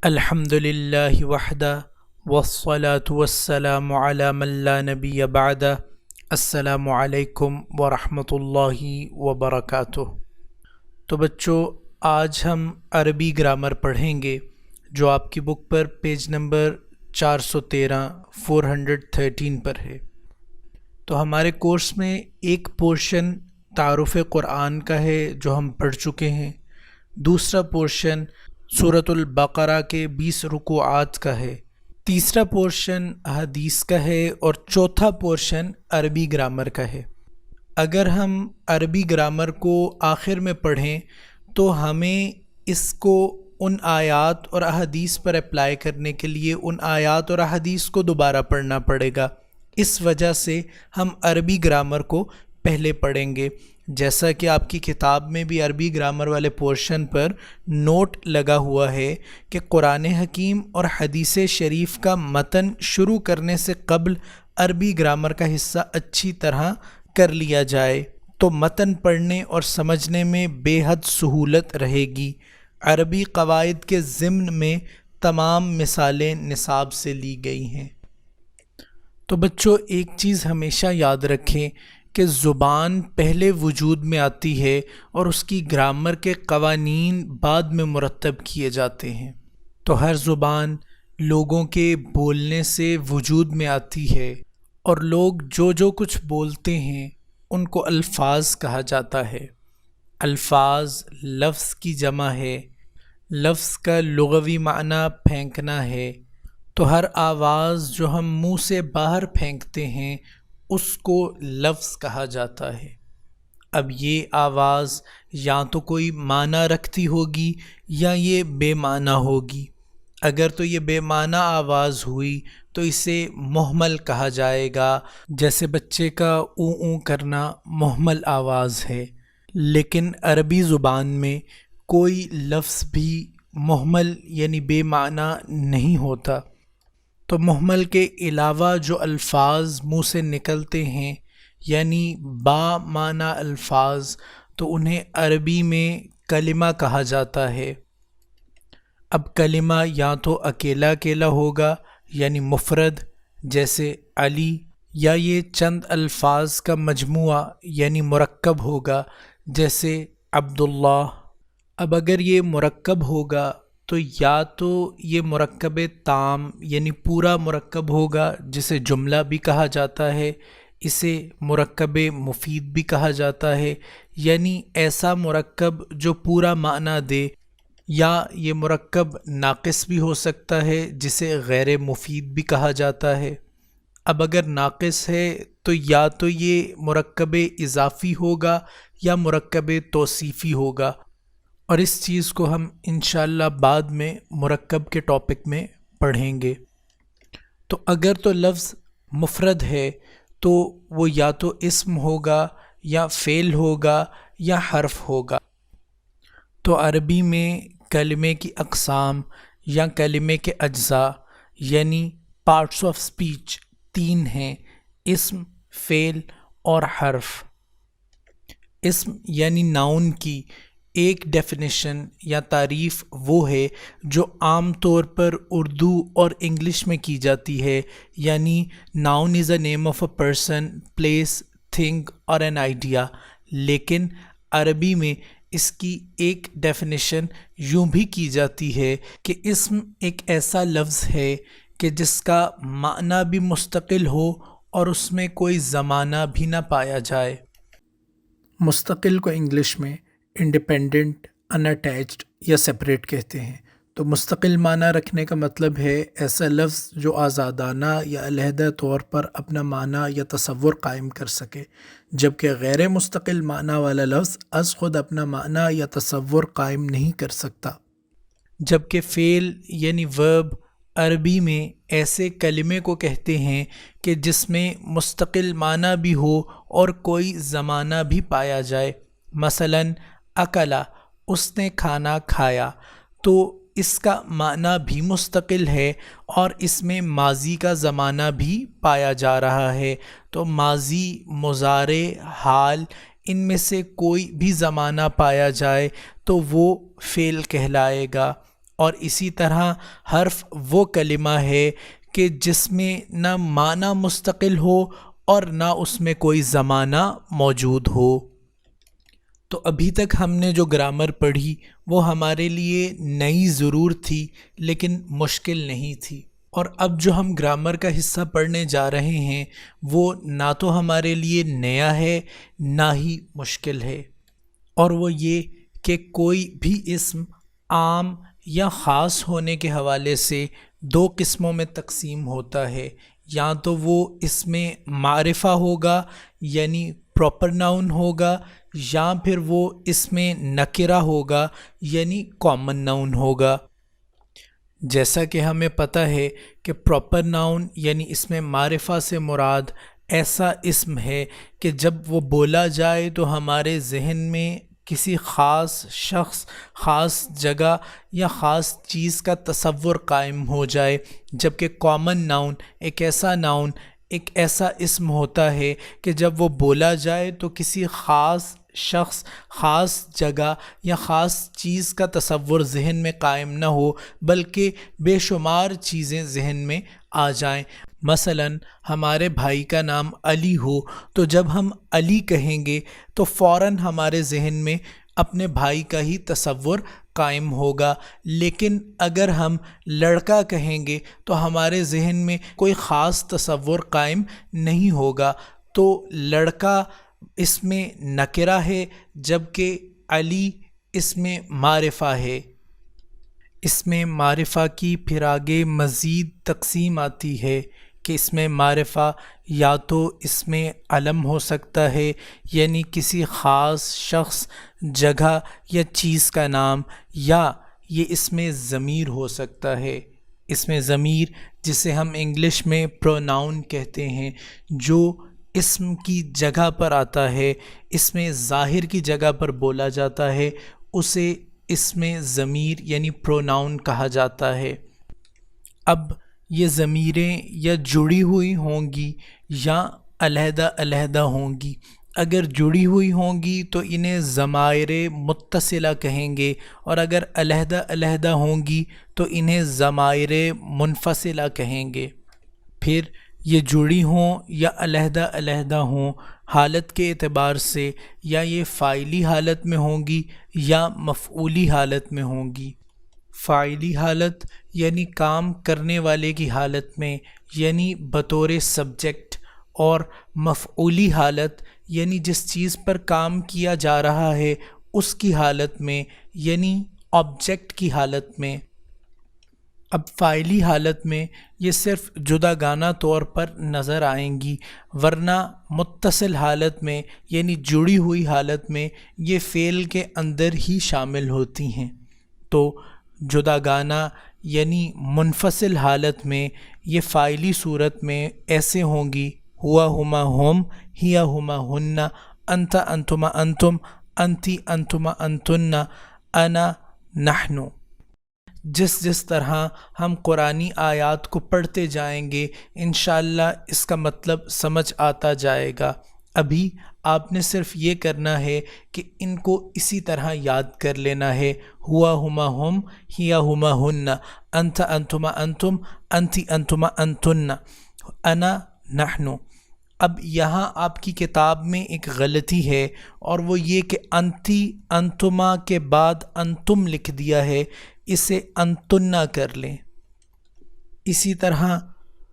الحمد للہ وحدہ والصلاة والسلام علی من لا نبی بعدہ۔ السلام علیکم ورحمۃ اللہ وبرکاتہ۔ تو بچوں، آج ہم عربی گرامر پڑھیں گے جو آپ کی بک پر پیج نمبر 413 پر ہے۔ تو ہمارے کورس میں ایک پورشن تعارف قرآن کا ہے جو ہم پڑھ چکے ہیں، دوسرا پورشن سورۃ البقرہ کے 20 رکوعات کا ہے، تیسرا پورشن حدیث کا ہے اور چوتھا پورشن عربی گرامر کا ہے۔ اگر ہم عربی گرامر کو آخر میں پڑھیں تو ہمیں اس کو ان آیات اور احادیث پر اپلائی کرنے کے لیے ان آیات اور احادیث کو دوبارہ پڑھنا پڑے گا۔ اس وجہ سے ہم عربی گرامر کو پہلے پڑھیں گے، جیسا کہ آپ کی کتاب میں بھی عربی گرامر والے پورشن پر نوٹ لگا ہوا ہے کہ قرآن حکیم اور حدیث شریف کا متن شروع کرنے سے قبل عربی گرامر کا حصہ اچھی طرح کر لیا جائے تو متن پڑھنے اور سمجھنے میں بے حد سہولت رہے گی۔ عربی قواعد کے ضمن میں تمام مثالیں نصاب سے لی گئی ہیں۔ تو بچوں، ایک چیز ہمیشہ یاد رکھیں کہ زبان پہلے وجود میں آتی ہے اور اس کی گرامر کے قوانین بعد میں مرتب کیے جاتے ہیں۔ تو ہر زبان لوگوں کے بولنے سے وجود میں آتی ہے اور لوگ جو کچھ بولتے ہیں ان کو الفاظ کہا جاتا ہے۔ الفاظ لفظ کی جمع ہے، لفظ کا لغوی معنی پھینکنا ہے۔ تو ہر آواز جو ہم منہ سے باہر پھینکتے ہیں اس کو لفظ کہا جاتا ہے۔ اب یہ آواز یا تو کوئی معنی رکھتی ہوگی یا یہ بے معنی ہوگی۔ اگر تو یہ بے معنی آواز ہوئی تو اسے مہمل کہا جائے گا، جیسے بچے کا اوں اوں کرنا مہمل آواز ہے۔ لیکن عربی زبان میں کوئی لفظ بھی مہمل یعنی بے معنی نہیں ہوتا۔ تو مہمل کے علاوہ جو الفاظ منہ سے نکلتے ہیں یعنی با معنی الفاظ، تو انہیں عربی میں کلمہ کہا جاتا ہے۔ اب کلمہ یا تو اکیلا اکیلا ہوگا یعنی مفرد جیسے علی، یا یہ چند الفاظ کا مجموعہ یعنی مرکب ہوگا جیسے عبداللہ۔ اب اگر یہ مرکب ہوگا تو یا تو یہ مرکب تام یعنی پورا مرکب ہوگا جسے جملہ بھی کہا جاتا ہے، اسے مرکب مفید بھی کہا جاتا ہے، یعنی ایسا مرکب جو پورا معنی دے، یا یہ مرکب ناقص بھی ہو سکتا ہے جسے غیر مفید بھی کہا جاتا ہے۔ اب اگر ناقص ہے تو یا تو یہ مرکب اضافی ہوگا یا مرکب توصیفی ہوگا، اور اس چیز کو ہم انشاءاللہ بعد میں مرکب کے ٹاپک میں پڑھیں گے۔ تو اگر تو لفظ مفرد ہے تو وہ یا تو اسم ہوگا یا فعل ہوگا یا حرف ہوگا۔ تو عربی میں کلمے کی اقسام یا کلمے کے اجزاء یعنی پارٹس آف سپیچ 3 ہیں: اسم، فعل اور حرف۔ اسم یعنی ناؤن کی ایک ڈیفینیشن یا تعریف وہ ہے جو عام طور پر اردو اور انگلش میں کی جاتی ہے، یعنی noun is a name of a person, place, thing اور این آئیڈیا۔ لیکن عربی میں اس کی ایک ڈیفینیشن یوں بھی کی جاتی ہے کہ اسم ایک ایسا لفظ ہے کہ جس کا معنی بھی مستقل ہو اور اس میں کوئی زمانہ بھی نہ پایا جائے۔ مستقل کو انگلش میں انڈیپینڈنٹ، ان اٹیچڈ یا سپریٹ کہتے ہیں۔ تو مستقل معنی رکھنے کا مطلب ہے ایسا لفظ جو آزادانہ یا علیحدہ طور پر اپنا معنی یا تصور قائم کر سکے، جبکہ غیر مستقل معنی والا لفظ از خود اپنا معنی یا تصور قائم نہیں کر سکتا۔ جبکہ فعل یعنی ورب عربی میں ایسے کلمے کو کہتے ہیں کہ جس میں مستقل معنی بھی ہو اور کوئی زمانہ بھی پایا جائے۔ مثلاً اکلا، اس نے کھانا کھایا، تو اس کا معنی بھی مستقل ہے اور اس میں ماضی کا زمانہ بھی پایا جا رہا ہے۔ تو ماضی، مضارع، حال، ان میں سے کوئی بھی زمانہ پایا جائے تو وہ فعل کہلائے گا، اور اسی طرح حرف وہ کلمہ ہے کہ جس میں نہ معنی مستقل ہو اور نہ اس میں کوئی زمانہ موجود ہو۔ تو ابھی تک ہم نے جو گرامر پڑھی وہ ہمارے لیے نئی ضرور تھی لیکن مشکل نہیں تھی، اور اب جو ہم گرامر کا حصہ پڑھنے جا رہے ہیں وہ نہ تو ہمارے لیے نیا ہے نہ ہی مشکل ہے، اور وہ یہ کہ کوئی بھی اسم عام یا خاص ہونے کے حوالے سے دو قسموں میں تقسیم ہوتا ہے، یا تو وہ اس میں معرفہ ہوگا یعنی پراپر ناؤن ہوگا، یا پھر وہ اس میں نکرہ ہوگا یعنی کامن ناؤن ہوگا۔ جیسا کہ ہمیں پتہ ہے کہ پراپر ناؤن یعنی اس میں معرفہ سے مراد ایسا اسم ہے کہ جب وہ بولا جائے تو ہمارے ذہن میں کسی خاص شخص، خاص جگہ یا خاص چیز کا تصور قائم ہو جائے، جبکہ کامن ناؤن ایک ایسا اسم ہوتا ہے کہ جب وہ بولا جائے تو کسی خاص شخص، خاص جگہ یا خاص چیز کا تصور ذہن میں قائم نہ ہو بلکہ بے شمار چیزیں ذہن میں آ جائیں۔ مثلا ہمارے بھائی کا نام علی ہو تو جب ہم علی کہیں گے تو فوراً ہمارے ذہن میں اپنے بھائی کا ہی تصور قائم ہوگا، لیکن اگر ہم لڑکا کہیں گے تو ہمارے ذہن میں کوئی خاص تصور قائم نہیں ہوگا۔ تو لڑکا اس میں نکرہ ہے جبکہ علی اس میں معرفہ ہے۔ اس میں معرفہ کی پھر آگے مزید تقسیم آتی ہے کہ اس میں معرفہ یا تو اس میں علم ہو سکتا ہے یعنی کسی خاص شخص، جگہ یا چیز کا نام، یا یہ اس میں ضمیر ہو سکتا ہے۔ اس میں ضمیر جسے ہم انگلش میں پروناؤن کہتے ہیں، جو اسم کی جگہ پر آتا ہے، اس میں ظاہر کی جگہ پر بولا جاتا ہے، اسے اس میں ضمیر یعنی پروناؤن کہا جاتا ہے۔ اب یہ ضمیریں یا جڑی ہوئی ہوں گی یا علیحدہ علیحدہ ہوں گی۔ اگر جڑی ہوئی ہوں گی تو انہیں ضمائر متصلہ کہیں گے، اور اگر علیحدہ علیحدہ ہوں گی تو انہیں ضمائر منفصلہ کہیں گے۔ پھر یہ جڑی ہوں یا علیحدہ علیحدہ ہوں، حالت کے اعتبار سے یا یہ فاعلی حالت میں ہوں گی یا مفعولی حالت میں ہوں گی۔ فاعلی حالت یعنی کام کرنے والے کی حالت میں یعنی بطور سبجیکٹ، اور مفعولی حالت یعنی جس چیز پر کام کیا جا رہا ہے اس کی حالت میں یعنی آبجیکٹ کی حالت میں۔ اب فاعلی حالت میں یہ صرف جداگانہ طور پر نظر آئیں گی، ورنہ متصل حالت میں یعنی جڑی ہوئی حالت میں یہ فعل کے اندر ہی شامل ہوتی ہیں۔ تو جداگانہ یعنی منفصل حالت میں یہ فاعلی صورت میں ایسے ہوں گی: ہوا ہما ہم، ہیا ہما ہن، انت انتما انتم، انتی انتما انتن، انا نحن۔ جس طرح ہم قرآنی آیات کو پڑھتے جائیں گے انشاءاللہ اس کا مطلب سمجھ آتا جائے گا۔ ابھی آپ نے صرف یہ کرنا ہے کہ ان کو اسی طرح یاد کر لینا ہے: ہوا ہما ہم، ہیا ہما ہن، انت انتما انتم، انتی انتما انتن، انا نحن۔ اب یہاں آپ کی کتاب میں ایک غلطی ہے، اور وہ یہ کہ انتی انتما کے بعد انتم لکھ دیا ہے، اسے انتنا کر لیں۔ اسی طرح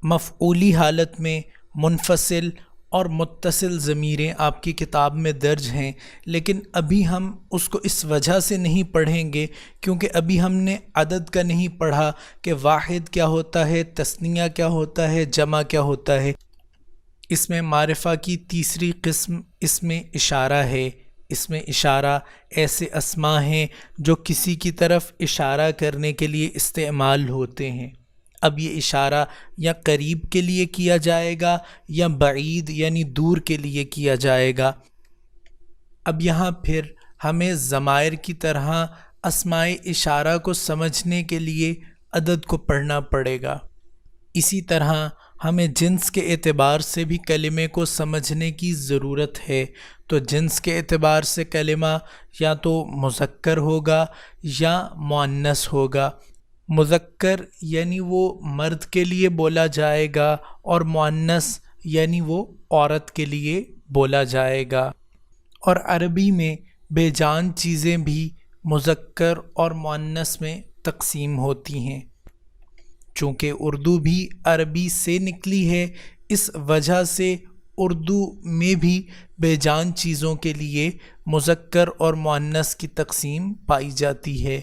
مفعولی حالت میں منفصل اور متصل ضمیریں آپ کی کتاب میں درج ہیں، لیکن ابھی ہم اس کو اس وجہ سے نہیں پڑھیں گے کیونکہ ابھی ہم نے عدد کا نہیں پڑھا کہ واحد کیا ہوتا ہے، تثنیہ کیا ہوتا ہے، جمع کیا ہوتا ہے۔ اس میں معرفہ کی تیسری قسم اس میں اشارہ ہے۔ اس میں اشارہ ایسے اسماء ہیں جو کسی کی طرف اشارہ کرنے کے لیے استعمال ہوتے ہیں۔ اب یہ اشارہ یا قریب کے لیے کیا جائے گا یا بعید یعنی دور کے لیے کیا جائے گا۔ اب یہاں پھر ہمیں ضمائر کی طرح اسماء اشارہ کو سمجھنے کے لیے عدد کو پڑھنا پڑے گا۔ اسی طرح ہمیں جنس کے اعتبار سے بھی کلمے کو سمجھنے کی ضرورت ہے۔ تو جنس کے اعتبار سے کلمہ یا تو مذکر ہوگا یا مؤنث ہوگا۔ مذکر یعنی وہ مرد کے لیے بولا جائے گا، اور مؤنث یعنی وہ عورت کے لیے بولا جائے گا۔ اور عربی میں بے جان چیزیں بھی مذکر اور مؤنث میں تقسیم ہوتی ہیں۔ چونکہ اردو بھی عربی سے نکلی ہے، اس وجہ سے اردو میں بھی بے جان چیزوں کے لیے مذکر اور مؤنث کی تقسیم پائی جاتی ہے۔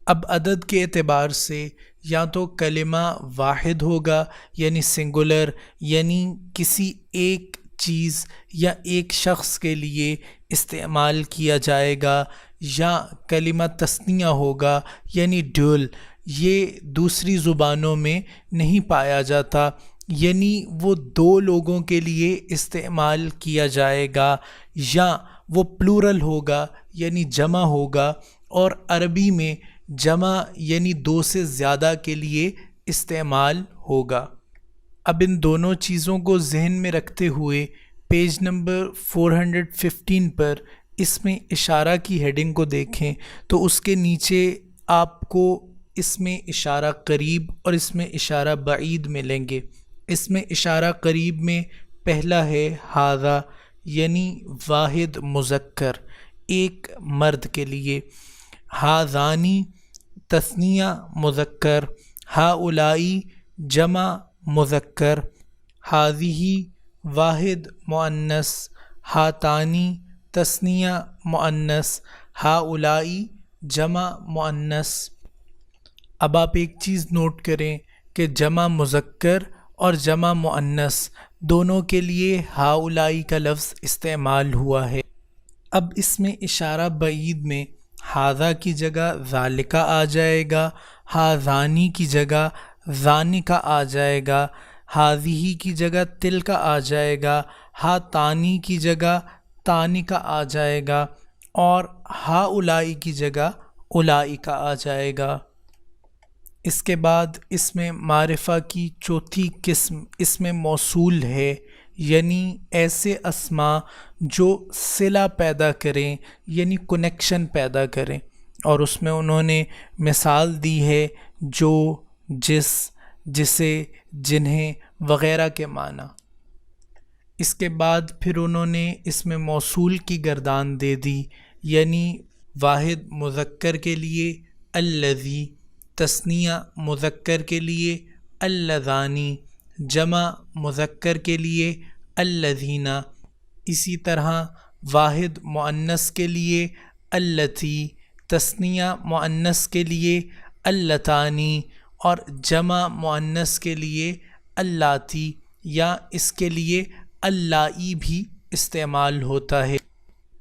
اب عدد کے اعتبار سے یا تو کلمہ واحد ہوگا یعنی سنگولر، یعنی کسی ایک چیز یا ایک شخص کے لیے استعمال کیا جائے گا، یا کلمہ تثنیہ ہوگا یعنی ڈیول، یہ دوسری زبانوں میں نہیں پایا جاتا، یعنی وہ دو لوگوں کے لیے استعمال کیا جائے گا، یا وہ پلورل ہوگا یعنی جمع ہوگا، اور عربی میں جمع یعنی دو سے زیادہ کے لیے استعمال ہوگا۔ اب ان دونوں چیزوں کو ذہن میں رکھتے ہوئے پیج نمبر 415 پر اس میں اشارہ کی ہیڈنگ کو دیکھیں تو اس کے نیچے آپ کو اس میں اشارہ قریب اور اس میں اشارہ بعید ملیں گے۔ اس میں اشارہ قریب میں پہلا ہے ھذا، یعنی واحد مذکر ایک مرد کے لیے، ھذانی تثنیہ مذکر، ھؤلائی جمع مذکر، ھذہ واحد مؤنث، ھاتانی تثنیہ مؤنث، ھؤلائی جمع مؤنث۔ اب آپ ایک چیز نوٹ کریں کہ جمع مذکر اور جمع مؤنث دونوں کے لیے ھؤلائی کا لفظ استعمال ہوا ہے۔ اب اس میں اشارہ بعید میں ھذا کی جگہ ذالکا آ جائے گا، ھذانی کی جگہ ذانکا آ جائے گا، ھذہ کی جگہ تلکا آ جائے گا، ھاتانی کی جگہ تانکا آ جائے گا، اور ھؤلائی کی جگہ اولئکا آ جائے گا۔ اس کے بعد اس میں معرفہ کی چوتھی قسم اسم موصول ہے، یعنی ایسے اسماء جو صلہ پیدا کریں یعنی کنیکشن پیدا کریں، اور اس میں انہوں نے مثال دی ہے جو، جس، جسے، جنہیں وغیرہ کے معنی۔ اس کے بعد پھر انہوں نے اسم موصول کی گردان دے دی، یعنی واحد مذکر کے لیے الذی، تثنیہ مذکر کے لیے اللذانی، جمع مذکر کے لیے الذین، اسی طرح واحد مؤنث کے لیے اللتی، تثنیہ مؤنث کے لیے اللتانی، اور جمع مؤنث کے لیے اللاتی، یا اس کے لیے اللائی بھی استعمال ہوتا ہے۔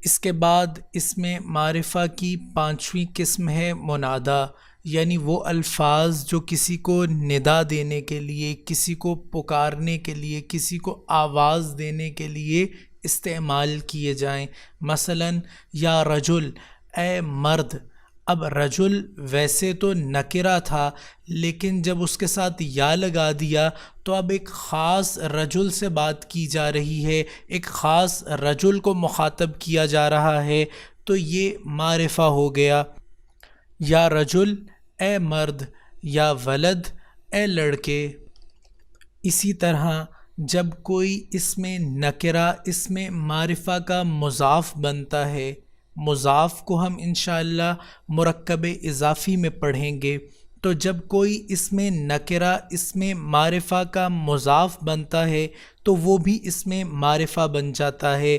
اس کے بعد اس میں معرفہ کی پانچویں قسم ہے منادا، یعنی وہ الفاظ جو کسی کو ندا دینے کے لیے، کسی کو پکارنے کے لیے، کسی کو آواز دینے کے لیے استعمال کیے جائیں۔ مثلا یا رجل، اے مرد۔ اب رجل ویسے تو نکرہ تھا، لیکن جب اس کے ساتھ یا لگا دیا تو اب ایک خاص رجل سے بات کی جا رہی ہے، ایک خاص رجل کو مخاطب کیا جا رہا ہے، تو یہ معرفہ ہو گیا۔ یا رجل اے مرد، یا ولد اے لڑکے۔ اسی طرح جب کوئی اسم نکرہ اسم معرفہ کا مضاف بنتا ہے، مضاف کو ہم انشاءاللہ مرکب اضافی میں پڑھیں گے، تو جب کوئی اسم نکرہ اسم معرفہ کا مضاف بنتا ہے تو وہ بھی اسم معرفہ بن جاتا ہے۔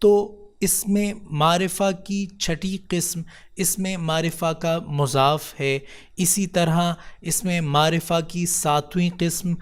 تو اسم معرفہ کی چھٹی قسم اسم معرفہ کا مضاف ہے۔ اسی طرح اسم معرفہ کی ساتویں قسم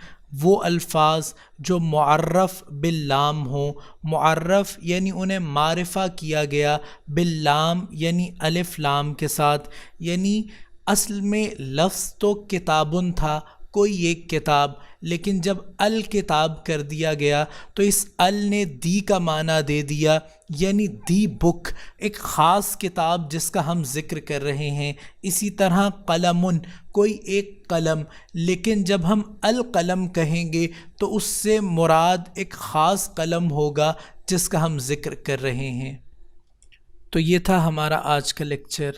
وہ الفاظ جو معرف باللام ہوں، معرف یعنی انہیں معرفہ کیا گیا باللام یعنی الف لام کے ساتھ، یعنی اصل میں لفظ تو کتابن تھا، کوئی ایک کتاب، لیکن جب الکتاب کر دیا گیا تو اس ال نے دی کا معنی دے دیا، یعنی دی بک، ایک خاص کتاب جس کا ہم ذکر کر رہے ہیں۔ اسی طرح قلمن، کوئی ایک قلم، لیکن جب ہم القلم کہیں گے تو اس سے مراد ایک خاص قلم ہوگا جس کا ہم ذکر کر رہے ہیں۔ تو یہ تھا ہمارا آج کا لیکچر۔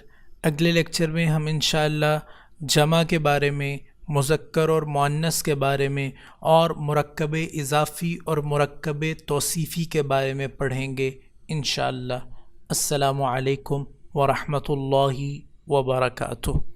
اگلے لیکچر میں ہم انشاءاللہ جمع کے بارے میں، مذکر اور مؤنث کے بارے میں، اور مرکب اضافی اور مرکب توصیفی کے بارے میں پڑھیں گے انشاءاللہ۔ السلام علیکم ورحمۃ اللہ وبرکاتہ۔